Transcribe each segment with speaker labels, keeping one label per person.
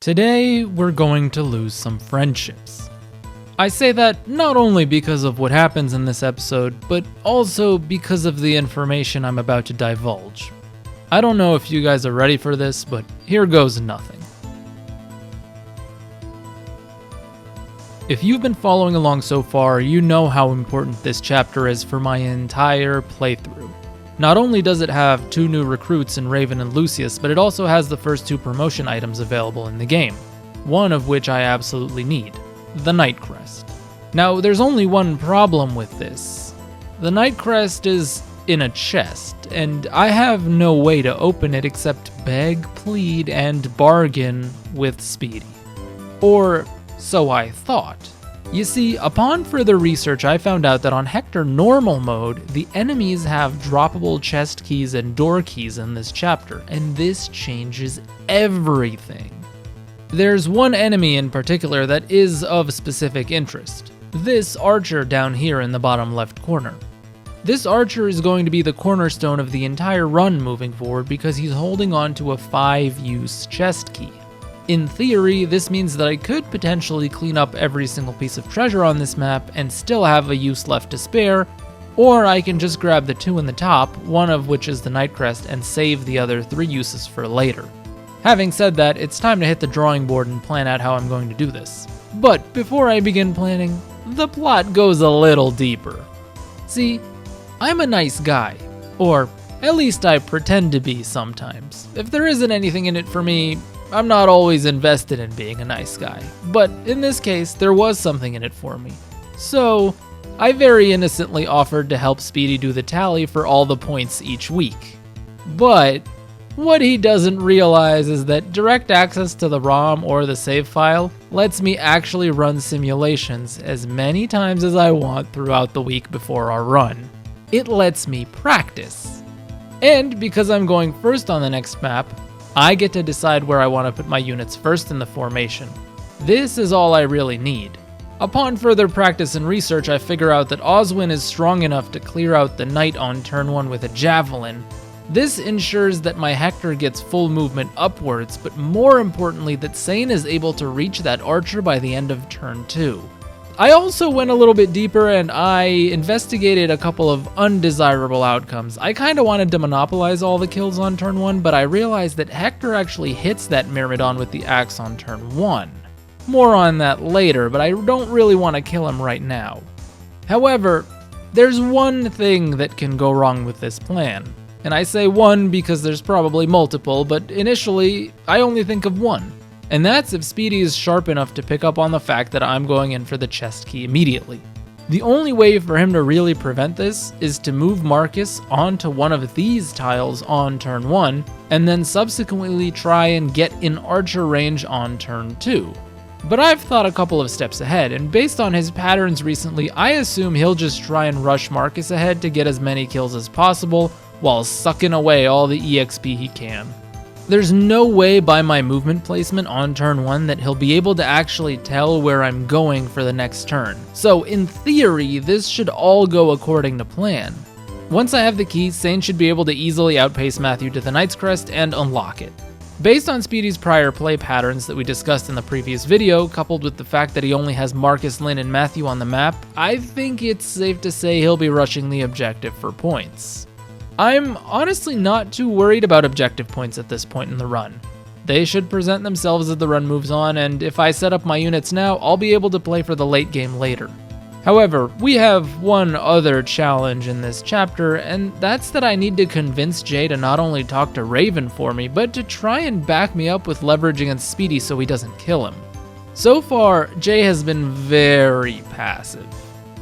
Speaker 1: Today, we're going to lose some friendships. I say that not only because of what happens in this episode, but also because of the information I'm about to divulge. I don't know if you guys are ready for this, but here goes nothing. If you've been following along so far, you know how important this chapter is for my entire playthrough. Not only does it have 2 new recruits in Raven and Lucius, but it also has the first 2 promotion items available in the game, one of which I absolutely need, the Night Crest. Now, there's only one problem with this. The Night Crest is in a chest, and I have no way to open it except beg, plead, and bargain with Speedy. Or so I thought. You see, upon further research, I found out that on Hector Normal Mode, the enemies have droppable chest keys and door keys in this chapter, and this changes everything. There's one enemy in particular that is of specific interest. This archer down here in the bottom left corner. This archer is going to be the cornerstone of the entire run moving forward because he's holding on to a 5-use chest key. In theory, this means that I could potentially clean up every single piece of treasure on this map and still have a use left to spare, or I can just grab the 2 in the top, one of which is the Night Crest, and save the other 3 uses for later. Having said that, it's time to hit the drawing board and plan out how I'm going to do this. But before I begin planning, the plot goes a little deeper. See, I'm a nice guy, or at least I pretend to be sometimes. If there isn't anything in it for me, I'm not always invested in being a nice guy, but in this case, there was something in it for me. So, I very innocently offered to help Speedy do the tally for all the points each week. But what he doesn't realize is that direct access to the ROM or the save file lets me actually run simulations as many times as I want throughout the week before our run. It lets me practice. And because I'm going first on the next map, I get to decide where I want to put my units first in the formation. This is all I really need. Upon further practice and research, I figure out that Oswin is strong enough to clear out the knight on turn 1 with a javelin. This ensures that my Hector gets full movement upwards, but more importantly that Sane is able to reach that archer by the end of turn 2. I also went a little bit deeper and I investigated a couple of undesirable outcomes. I kinda wanted to monopolize all the kills on turn 1, but I realized that Hector actually hits that Myrmidon with the axe on turn 1. More on that later, but I don't really want to kill him right now. However, there's one thing that can go wrong with this plan. And I say one because there's probably multiple, but initially, I only think of one. And that's if Speedy is sharp enough to pick up on the fact that I'm going in for the chest key immediately. The only way for him to really prevent this is to move Marcus onto one of these tiles on turn 1, and then subsequently try and get in archer range on turn 2. But I've thought a couple of steps ahead, and based on his patterns recently, I assume he'll just try and rush Marcus ahead to get as many kills as possible, while sucking away all the EXP he can. There's no way by my movement placement on turn 1 that he'll be able to actually tell where I'm going for the next turn. So in theory, this should all go according to plan. Once I have the key, Sane should be able to easily outpace Matthew to the Knight's Crest and unlock it. Based on Speedy's prior play patterns that we discussed in the previous video, coupled with the fact that he only has Marcus, Lynn, and Matthew on the map, I think it's safe to say he'll be rushing the objective for points. I'm honestly not too worried about objective points at this point in the run. They should present themselves as the run moves on, and if I set up my units now, I'll be able to play for the late game later. However, we have one other challenge in this chapter, and that's that I need to convince Jay to not only talk to Raven for me, but to try and back me up with leverage against Speedy so he doesn't kill him. So far, Jay has been very passive.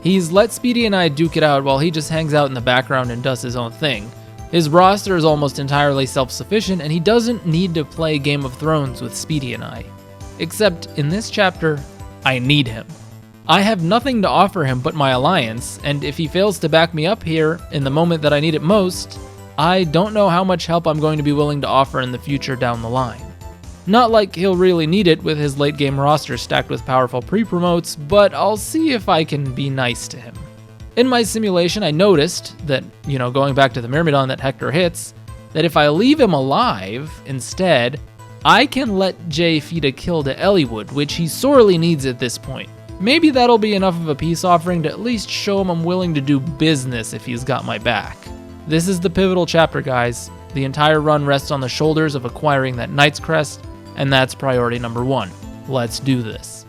Speaker 1: He's let Speedy and I duke it out while he just hangs out in the background and does his own thing. His roster is almost entirely self-sufficient, and he doesn't need to play Game of Thrones with Speedy and I. Except, in this chapter, I need him. I have nothing to offer him but my alliance, and if he fails to back me up here, in the moment that I need it most, I don't know how much help I'm going to be willing to offer in the future down the line. Not like he'll really need it with his late game roster stacked with powerful pre-promotes, but I'll see if I can be nice to him. In my simulation, I noticed that, going back to the Myrmidon that Hector hits, that if I leave him alive instead, I can let Jay feed a kill to Elliewood, which he sorely needs at this point. Maybe that'll be enough of a peace offering to at least show him I'm willing to do business if he's got my back. This is the pivotal chapter, guys. The entire run rests on the shoulders of acquiring that Knight's Crest, and that's priority number 1. Let's do this.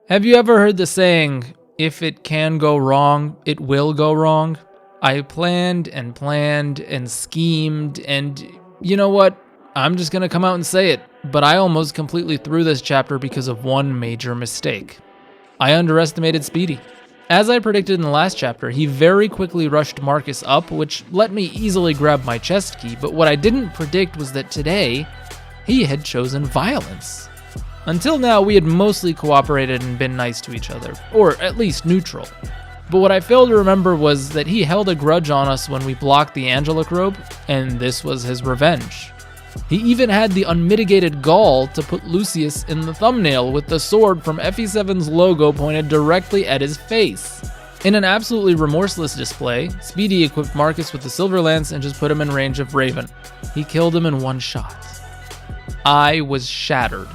Speaker 1: Have you ever heard the saying, if it can go wrong, it will go wrong? I planned and schemed, and you know what? I'm just gonna come out and say it, but I almost completely threw this chapter because of one major mistake. I underestimated Speedy. As I predicted in the last chapter, he very quickly rushed Marcus up, which let me easily grab my chest key, but what I didn't predict was that today, he had chosen violence. Until now, we had mostly cooperated and been nice to each other, or at least neutral. But what I failed to remember was that he held a grudge on us when we blocked the Angelic robe, and this was his revenge. He even had the unmitigated gall to put Lucius in the thumbnail with the sword from FE7's logo pointed directly at his face. In an absolutely remorseless display, Speedy equipped Marcus with the Silver Lance and just put him in range of Raven. He killed him in one shot. I was shattered.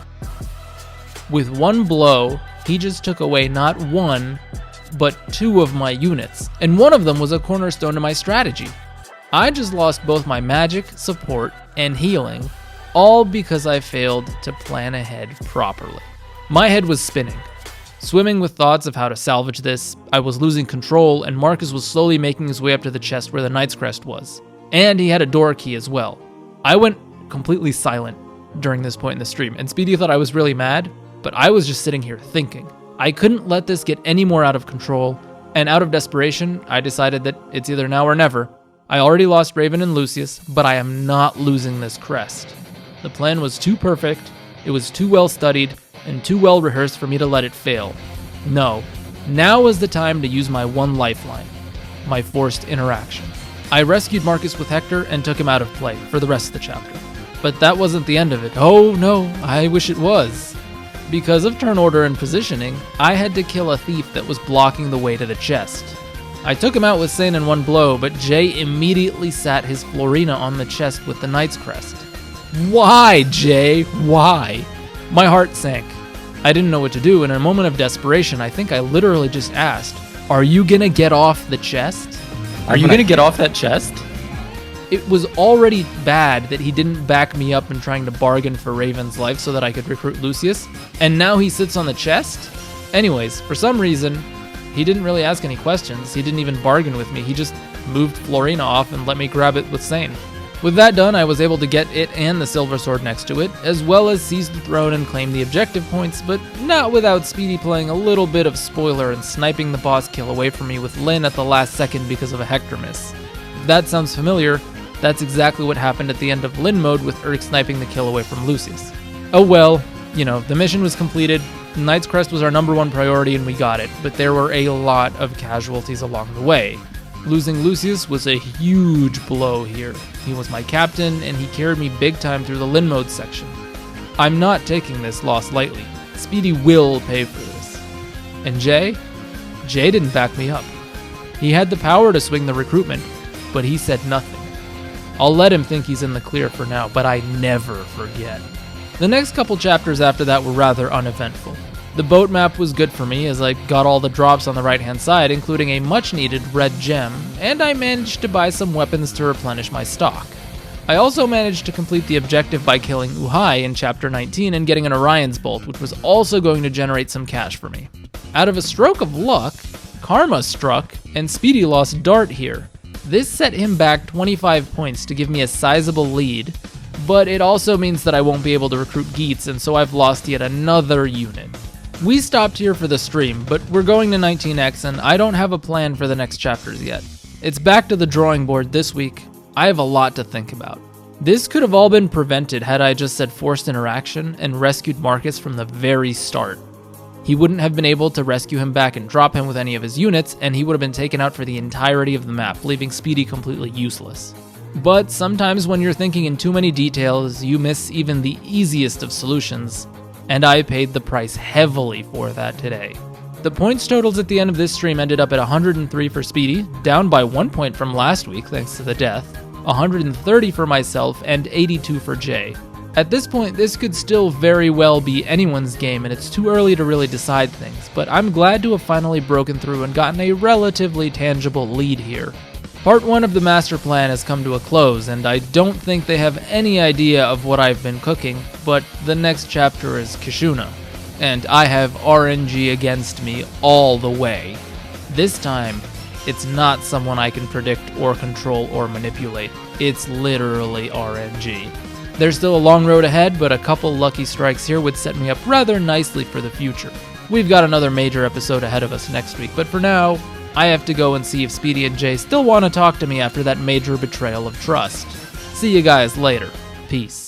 Speaker 1: With one blow, he just took away not one, but 2 of my units, and one of them was a cornerstone to my strategy. I just lost both my magic, support, and healing, all because I failed to plan ahead properly. My head was spinning. Swimming with thoughts of how to salvage this, I was losing control, and Marcus was slowly making his way up to the chest where the Knight's Crest was. And he had a door key as well. I went completely silent during this point in the stream, and Speedy thought I was really mad, but I was just sitting here thinking. I couldn't let this get any more out of control, and out of desperation, I decided that it's either now or never. I already lost Raven and Lucius, but I am not losing this crest. The plan was too perfect, it was too well studied, and too well rehearsed for me to let it fail. No, now was the time to use my one lifeline, my forced interaction. I rescued Marcus with Hector and took him out of play for the rest of the chapter. But that wasn't the end of it. Oh no, I wish it was. Because of turn order and positioning, I had to kill a thief that was blocking the way to the chest. I took him out with Sane in one blow, but Jay immediately sat his Florina on the chest with the Knight's Crest. Why, Jay? Why? My heart sank. I didn't know what to do, and in a moment of desperation, I think I literally just asked, "Are you gonna get off the chest? Are you gonna get off that chest?" It was already bad that he didn't back me up in trying to bargain for Raven's life so that I could recruit Lucius, and now he sits on the chest? Anyways, for some reason, he didn't really ask any questions. He didn't even bargain with me. He just moved Florina off and let me grab it with Sane. With that done, I was able to get it and the silver sword next to it, as well as seize the throne and claim the objective points, but not without Speedy playing a little bit of spoiler and sniping the boss kill away from me with Lyn at the last second because of a Hector miss. If that sounds familiar, that's exactly what happened at the end of Lyn mode with Urk sniping the kill away from Lucius. Oh well, the mission was completed. Knight's Crest was our number 1 priority and we got it, but there were a lot of casualties along the way. Losing Lucius was a huge blow here. He was my captain and he carried me big time through the Lyn mode section. I'm not taking this loss lightly. Speedy will pay for this. And Jay? Jay didn't back me up. He had the power to swing the recruitment, but he said nothing. I'll let him think he's in the clear for now, but I never forget. The next couple chapters after that were rather uneventful. The boat map was good for me as I got all the drops on the right hand side, including a much needed red gem, and I managed to buy some weapons to replenish my stock. I also managed to complete the objective by killing Uhai in chapter 19 and getting an Orion's bolt, which was also going to generate some cash for me. Out of a stroke of luck, Karma struck, and Speedy lost Dart here. This set him back 25 points to give me a sizable lead, but it also means that I won't be able to recruit Geats, and so I've lost yet another unit. We stopped here for the stream, but we're going to 19X, and I don't have a plan for the next chapters yet. It's back to the drawing board this week. I have a lot to think about. This could have all been prevented had I just said forced interaction and rescued Marcus from the very start. He wouldn't have been able to rescue him back and drop him with any of his units, and he would have been taken out for the entirety of the map, leaving Speedy completely useless. But sometimes when you're thinking in too many details, you miss even the easiest of solutions, and I paid the price heavily for that today. The points totals at the end of this stream ended up at 103 for Speedy, down by 1 point from last week thanks to the death. 130 for myself, and 82 for Jay. At this point, this could still very well be anyone's game, and it's too early to really decide things, but I'm glad to have finally broken through and gotten a relatively tangible lead here. Part 1 of the master plan has come to a close, and I don't think they have any idea of what I've been cooking, but the next chapter is Kishuna, and I have RNG against me all the way. This time, it's not someone I can predict or control or manipulate. It's literally RNG. There's still a long road ahead, but a couple lucky strikes here would set me up rather nicely for the future. We've got another major episode ahead of us next week, but for now, I have to go and see if Speedy and Jay still want to talk to me after that major betrayal of trust. See you guys later. Peace.